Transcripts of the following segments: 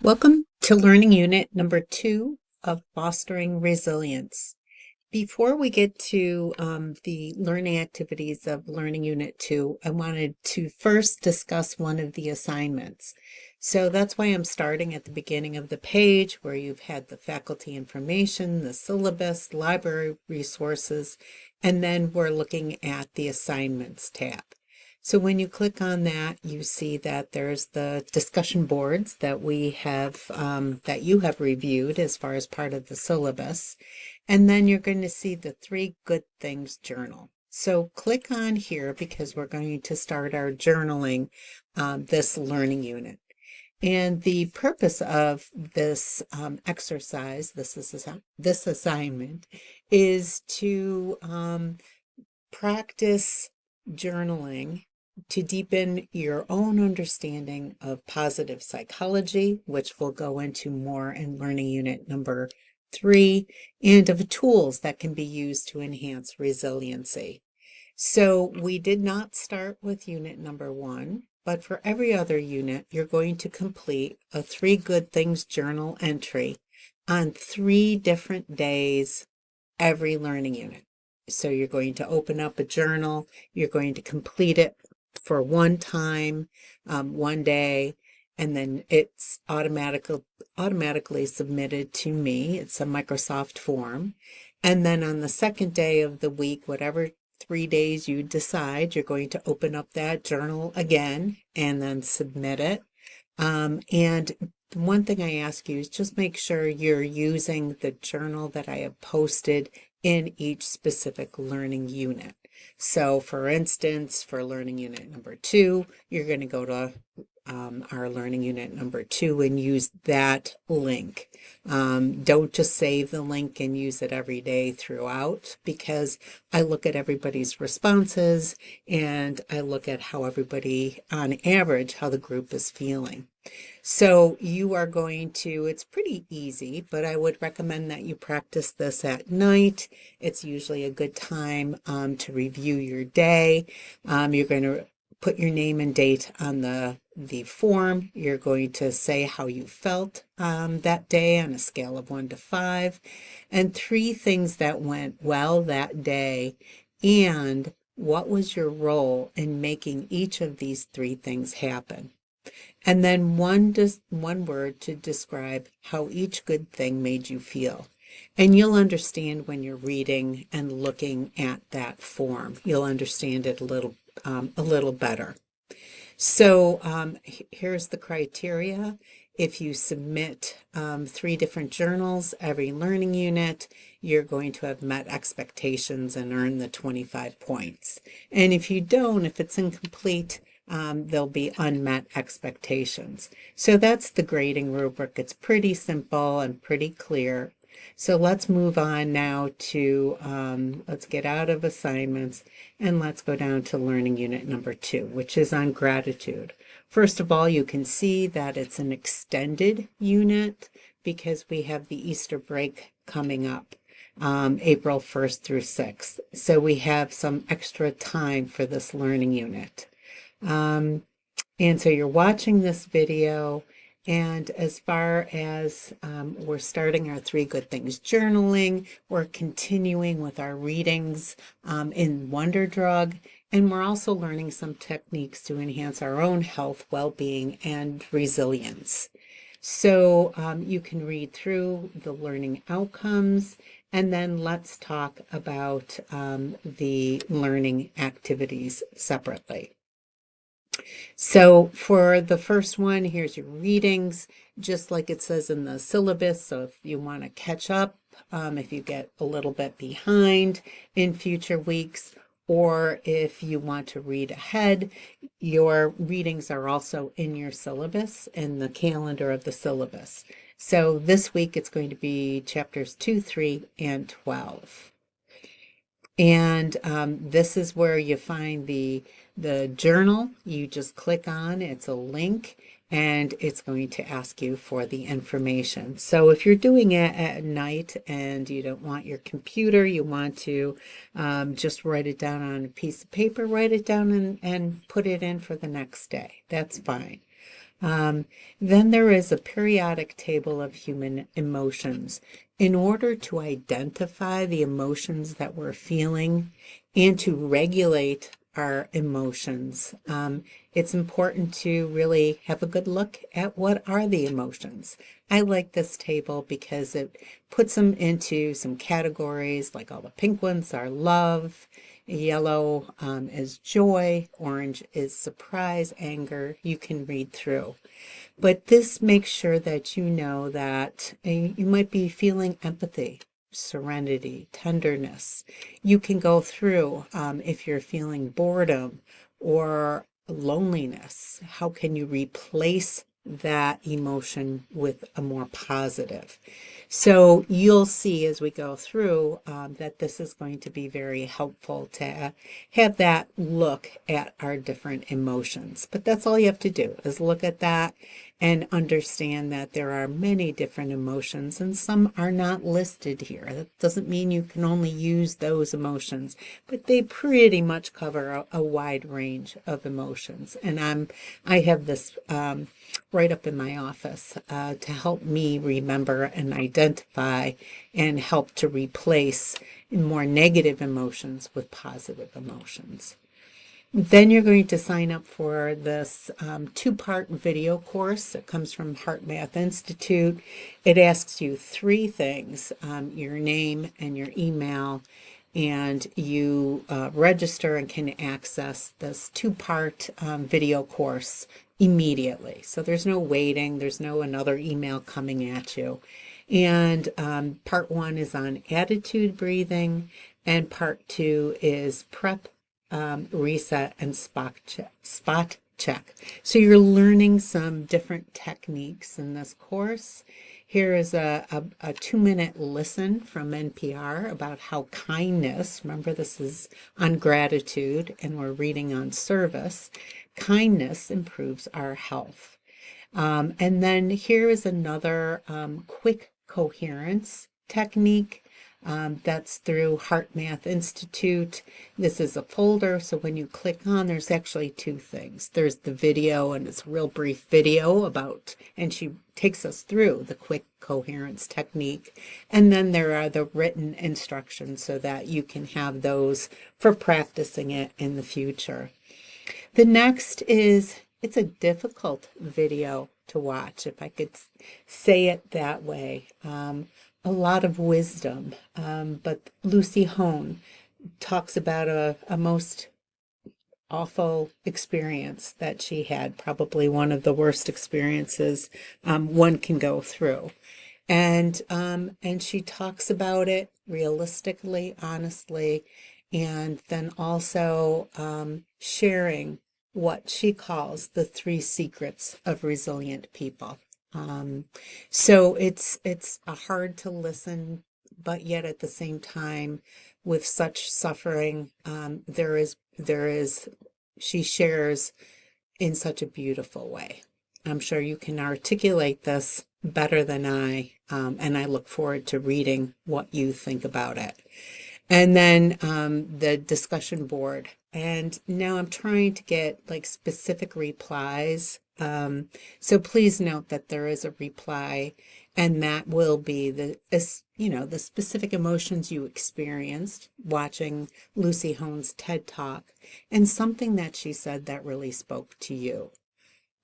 Welcome to Learning Unit number 2 of Fostering Resilience. Before we get to the learning activities of Learning Unit 2, I wanted to first discuss one of the assignments. So that's why I'm starting at the beginning of the page where you've had the faculty information, the syllabus, library resources, and then we're looking at the assignments tab. So when you click on that, you see that there's the discussion boards that we have, that you have reviewed as far as part of the syllabus. And then you're going to see the 3 Good Things journal. So click on here because we're going to start our journaling this learning unit. And the purpose of this exercise, this assignment, is to practice journaling to deepen your own understanding of positive psychology, which we'll go into more in learning unit number 3, and of tools that can be used to enhance resiliency. So we did not start with unit number 1, but for every other unit, you're going to complete a 3 Good Things journal entry on 3 different days every learning unit. So you're going to open up a journal, you're going to complete it for one time, one day, and then it's automatically submitted to me. It's a Microsoft form. And then on the second day of the week, whatever 3 days you decide, you're going to open up that journal again and then submit it. And one thing I ask you is just make sure you're using the journal that I have posted in each specific learning unit. So for instance, for learning unit number 2, you're going to go to our learning unit number 2 and use that link. Don't just save the link and use it every day throughout, because I look at everybody's responses and I look at how everybody, on average, how the group is feeling. So you are going to, it's pretty easy, but I would recommend that you practice this at night. It's usually a good time to review your day. You're going to put your name and date on the form. You're going to say how you felt that day on a scale of 1 to 5, and 3 things that went well that day, and what was your role in making each of these 3 things happen. And then one word to describe how each good thing made you feel. And you'll understand when you're reading and looking at that form. You'll understand it a little better. So here's the criteria. If you submit 3 different journals every learning unit, you're going to have met expectations and earn the 25 points. And if you don't, if it's incomplete, there'll be unmet expectations. So that's the grading rubric. It's pretty simple and pretty clear. So let's move on now to, let's get out of assignments and let's go down to learning unit number 2, which is on gratitude. First of all, you can see that it's an extended unit because we have the Easter break coming up, April 1st through 6th. So we have some extra time for this learning unit. And so you're watching this video, and as far as we're starting our 3 Good Things journaling, we're continuing with our readings in Wonder Drug, and we're also learning some techniques to enhance our own health, well-being, and resilience. So you can read through the learning outcomes, and then let's talk about the learning activities separately. So for the first one, here's your readings, just like it says in the syllabus. So if you want to catch up, if you get a little bit behind in future weeks, or if you want to read ahead, your readings are also in your syllabus, in the calendar of the syllabus. So this week it's going to be chapters 2, 3, and 12. And this is where you find the journal. You just click on, it's a link, and it's going to ask you for the information. So if you're doing it at night and you don't want your computer, you want to just write it down on a piece of paper, write it down and put it in for the next day. That's fine. Um, then there is a periodic table of human emotions. In order to identify the emotions that we're feeling and to regulate our emotions, it's important to really have a good look at what are the emotions. I like this table because it puts them into some categories, like all the pink ones are love, yellow is joy, orange is surprise, anger. You can read through. But this makes sure that you know that you might be feeling empathy, serenity, tenderness. You can go through if you're feeling boredom or loneliness. How can you replace that emotion with a more positive? So you'll see as we go through that this is going to be very helpful to have that look at our different emotions. But that's all you have to do is look at that and understand that there are many different emotions and some are not listed here. That doesn't mean you can only use those emotions, but they pretty much cover a wide range of emotions. And I have this right up in my office to help me remember and identify and help to replace more negative emotions with positive emotions. Then you're going to sign up for this two-part video course that comes from Heart Math Institute. It asks you three things, your name and your email, and you register and can access this two-part video course immediately. So there's no waiting, there's no another email coming at you. And part one is on attitude breathing, and part two is prep, reset, and spot check. So you're learning some different techniques in this course. Here is a 2-minute listen from NPR about how kindness, remember this is on gratitude and we're reading on service, kindness improves our health. And then here is another quick coherence technique that's through Heart Math Institute. This is a folder, so when you click on, there's actually two things. There's the video, and it's a real brief video about, and she takes us through the quick coherence technique. And then there are the written instructions so that you can have those for practicing it in the future. The next is, it's a difficult video to watch, if I could say it that way. A lot of wisdom, but Lucy Hone talks about a most awful experience that she had, probably one of the worst experiences one can go through. And she talks about it realistically, honestly, and then also sharing what she calls the three secrets of resilient people. Um, so it's a hard to listen, but yet at the same time, with such suffering, there is she shares in such a beautiful way. I'm sure you can articulate this better than I, and I look forward to reading what you think about it. And then the discussion board. And now I'm trying to get like specific replies. So please note that there is a reply, and that will be the specific emotions you experienced watching Lucy Hone's TED Talk, and something that she said that really spoke to you.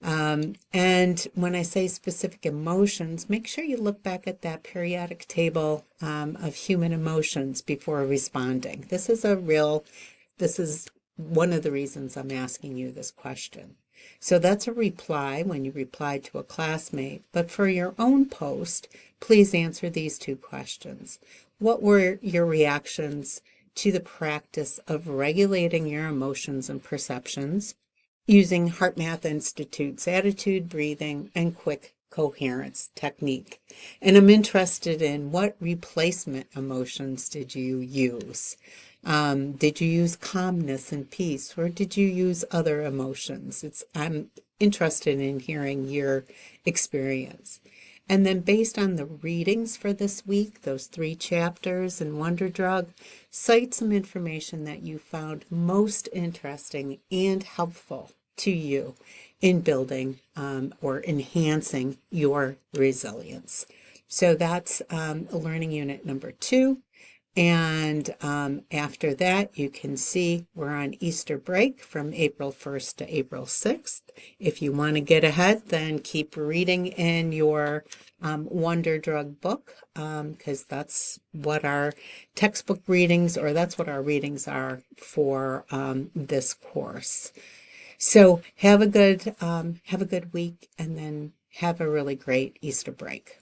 And when I say specific emotions, make sure you look back at that periodic table of human emotions before responding. This is one of the reasons I'm asking you this question. So that's a reply when you reply to a classmate. But for your own post, please answer these two questions. What were your reactions to the practice of regulating your emotions and perceptions using Heart Math Institute's attitude, breathing, and quick coherence technique? And I'm interested in what replacement emotions did you use? Did you use calmness and peace, or did you use other emotions? I'm interested in hearing your experience. And then based on the readings for this week, those 3 chapters in Wonder Drug, cite some information that you found most interesting and helpful to you in building or enhancing your resilience. So that's learning unit number 2. And after that, you can see we're on Easter break from April 1st to April 6th. If you want to get ahead, then keep reading in your Wonder Drug book, because that's what our textbook readings, or that's what our readings are for this course. So have a good week, and then have a really great Easter break.